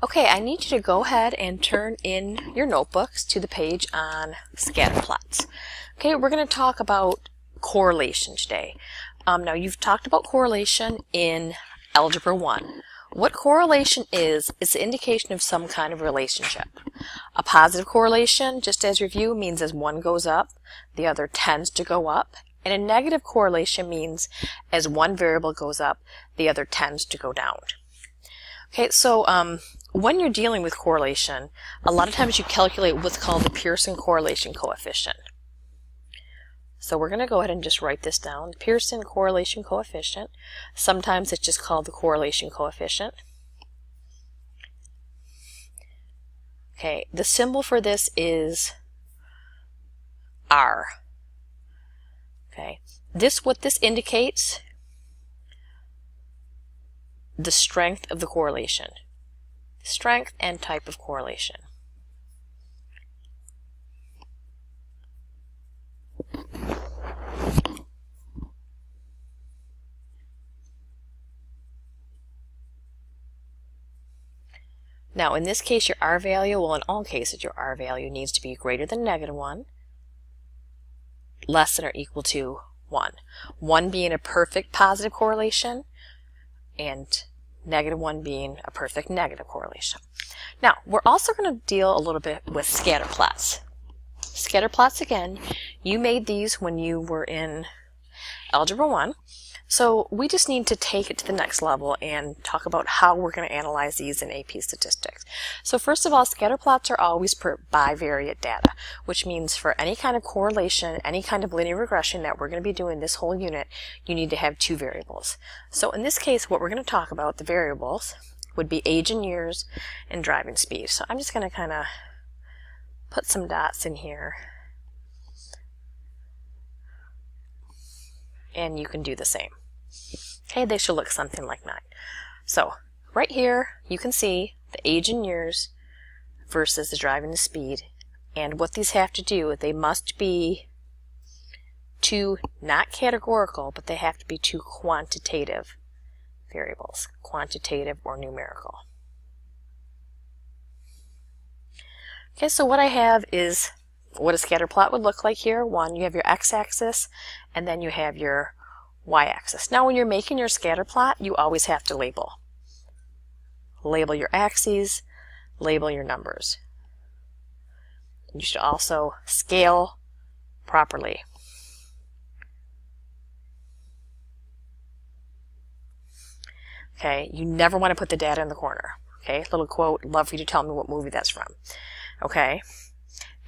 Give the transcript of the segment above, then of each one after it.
Okay, I need you to go ahead and turn in your notebooks to the page on scatterplots. Okay, we're going to talk about correlation today. Now, you've talked about correlation in Algebra 1. What correlation is the indication of some kind of relationship. A positive correlation, just as review, means as one goes up, the other tends to go up. And a negative correlation means as one variable goes up, the other tends to go down. Okay, so when you're dealing with correlation, a lot of times you calculate what's called the Pearson correlation coefficient. So we're going to go ahead and just write this down. Pearson correlation coefficient. Sometimes it's just called the correlation coefficient. Okay, the symbol for this is R. Okay, what this indicates, the strength of the correlation. Strength and type of correlation. Now, in this case, your R value, well, in all cases, your R value needs to be greater than -1, less than or equal to 1. 1 being a perfect positive correlation, and -1 being a perfect negative correlation. Now, we're also going to deal a little bit with scatterplots. Scatterplots, again, you made these when you were in Algebra 1. So we just need to take it to the next level and talk about how we're going to analyze these in AP Statistics. So first of all, scatterplots are always bivariate data, which means for any kind of correlation, any kind of linear regression that we're going to be doing this whole unit, you need to have two variables. So in this case, what we're going to talk about, the variables, would be age in years and driving speed. So I'm just going to kind of put some dots in here, and you can do the same. Okay, they should look something like that. So right here you can see the age in years versus the driving speed, and what these have to do, they must be two, not categorical, but they have to be two quantitative variables, quantitative or numerical. Okay, so what I have is what a scatter plot would look like here. One, you have your x-axis, and then you have your y-axis. Now when you're making your scatter plot, you always have to label. Label your axes, label your numbers. You should also scale properly. Okay, you never want to put the data in the corner. Okay, little quote, love for you to tell me what movie that's from. Okay,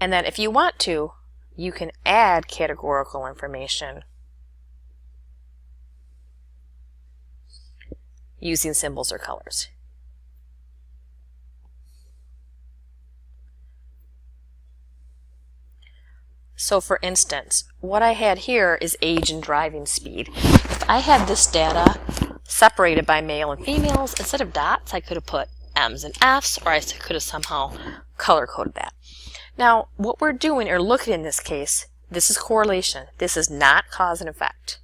and then if you want to, you can add categorical information using symbols or colors. So for instance, what I had here is age and driving speed. If I had this data separated by male and females, instead of dots, I could have put M's and F's, or I could have somehow color-coded that. Now, what we're doing, or looking in this case, this is correlation. This is not cause and effect.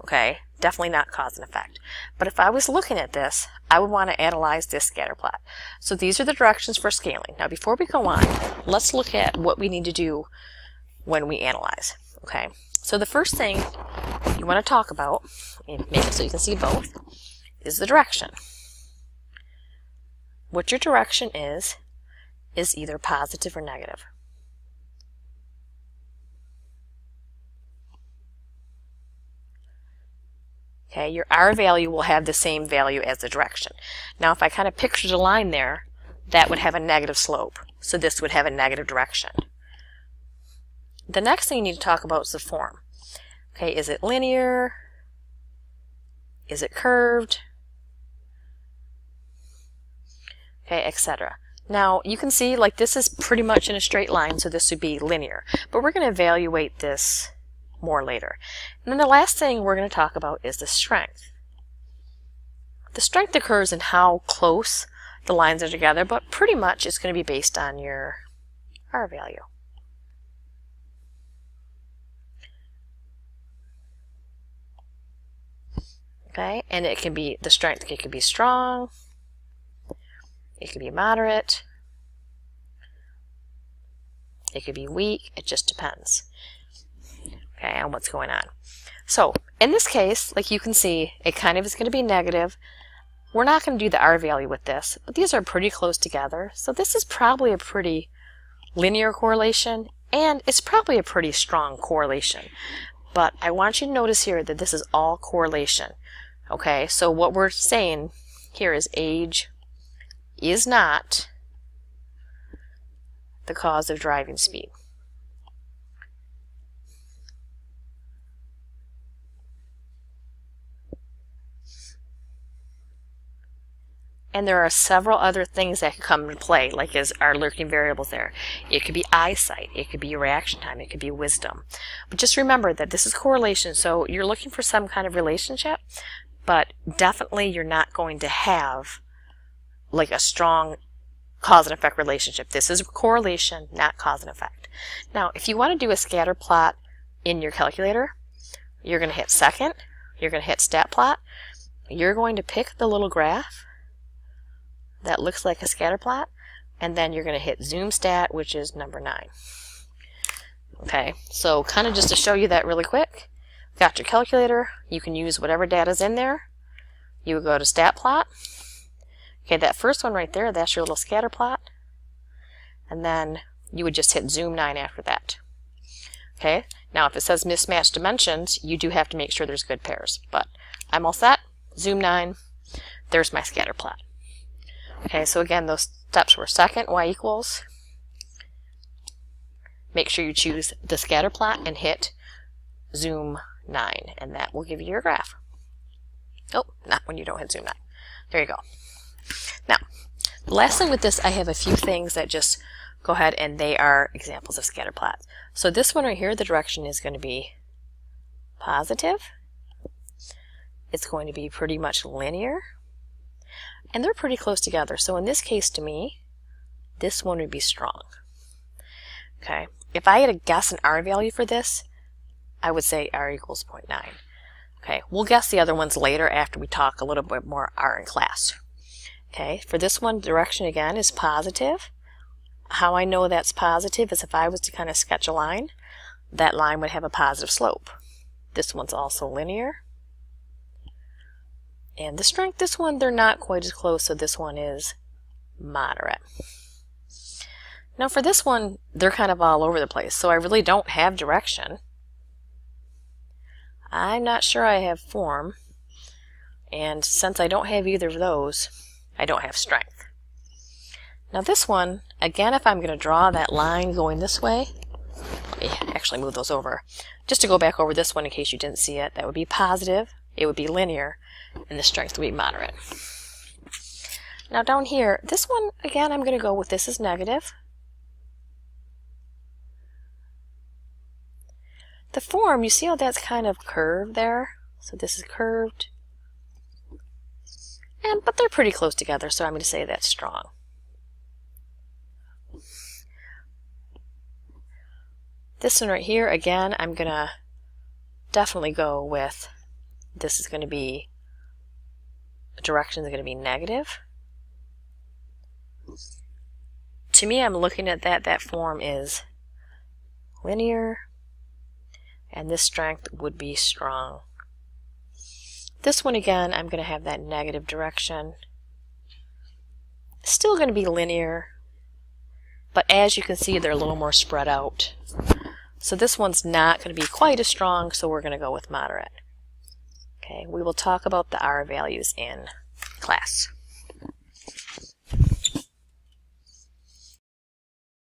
Okay, definitely not cause and effect. But if I was looking at this, I would want to analyze this scatter plot. So these are the directions for scaling. Now, before we go on, let's look at what we need to do when we analyze. Okay, so the first thing you want to talk about, and make it so you can see both, is the direction. What your direction is either positive or negative. Okay, your R value will have the same value as the direction. Now if I kind of pictured a line there, that would have a negative slope. So this would have a negative direction. The next thing you need to talk about is the form. Okay, is it linear? Is it curved? Okay, etc. Now you can see like this is pretty much in a straight line, so this would be linear. But we're going to evaluate this more later. And then the last thing we're going to talk about is the strength. The strength occurs in how close the lines are together, but pretty much it's going to be based on your R value. Okay, and it can be, the strength, it can be strong, it could be moderate, it could be weak, it just depends, okay, on what's going on. So in this case, like you can see, it kind of is going to be negative. We're not going to do the R value with this, but these are pretty close together, so this is probably a pretty linear correlation, and it's probably a pretty strong correlation. But I want you to notice here that this is all correlation. Okay, so what we're saying here is age is not the cause of driving speed. And there are several other things that could come into play, like as our lurking variables there. It could be eyesight, it could be reaction time, it could be wisdom. But just remember that this is correlation, so you're looking for some kind of relationship, but definitely you're not going to have like a strong cause and effect relationship. This is correlation, not cause and effect. Now, if you want to do a scatter plot in your calculator, you're going to hit second, you're going to hit stat plot, you're going to pick the little graph that looks like a scatter plot, and then you're going to hit zoom stat, which is number 9. Okay, so kind of just to show you that really quick, got your calculator, you can use whatever data's in there. You would go to stat plot. Okay, that first one right there, that's your little scatter plot, and then you would just hit zoom 9 after that. Okay, now if it says mismatched dimensions, you do have to make sure there's good pairs, but I'm all set. Zoom 9, there's my scatter plot. Okay, so again, those steps were second, y equals. Make sure you choose the scatter plot and hit zoom 9, and that will give you your graph. Oh, not when you don't hit zoom 9. There you go. Now, the last thing with this, I have a few things that just go ahead, and they are examples of scatter plots. So this one right here, the direction is going to be positive. It's going to be pretty much linear. And they're pretty close together. So in this case, to me, this one would be strong. Okay. If I had to guess an R value for this, I would say R equals 0.9. Okay. We'll guess the other ones later after we talk a little bit more R in class. Okay. For this one, direction again is positive. How I know that's positive is if I was to kind of sketch a line, that line would have a positive slope. This one's also linear. And the strength, this one, they're not quite as close, so this one is moderate. Now for this one, they're kind of all over the place, so I really don't have direction. I'm not sure I have form, and since I don't have either of those, I don't have strength. Now this one, again, if I'm going to draw that line going this way, let me actually move those over. Just to go back over this one in case you didn't see it, that would be positive, it would be linear, and the strength would be moderate. Now down here, this one, again, I'm going to go with this is negative. The form, you see how that's kind of curved there? So this is curved. But they're pretty close together, so I'm going to say that's strong. This one right here, again, I'm going to definitely go with this is going to be, direction is going to be negative. To me, I'm looking at that form is linear, and this strength would be strong. This one again, I'm going to have that negative direction. Still going to be linear, but as you can see, they're a little more spread out. So this one's not going to be quite as strong, so we're going to go with moderate. Okay, we will talk about the R values in class.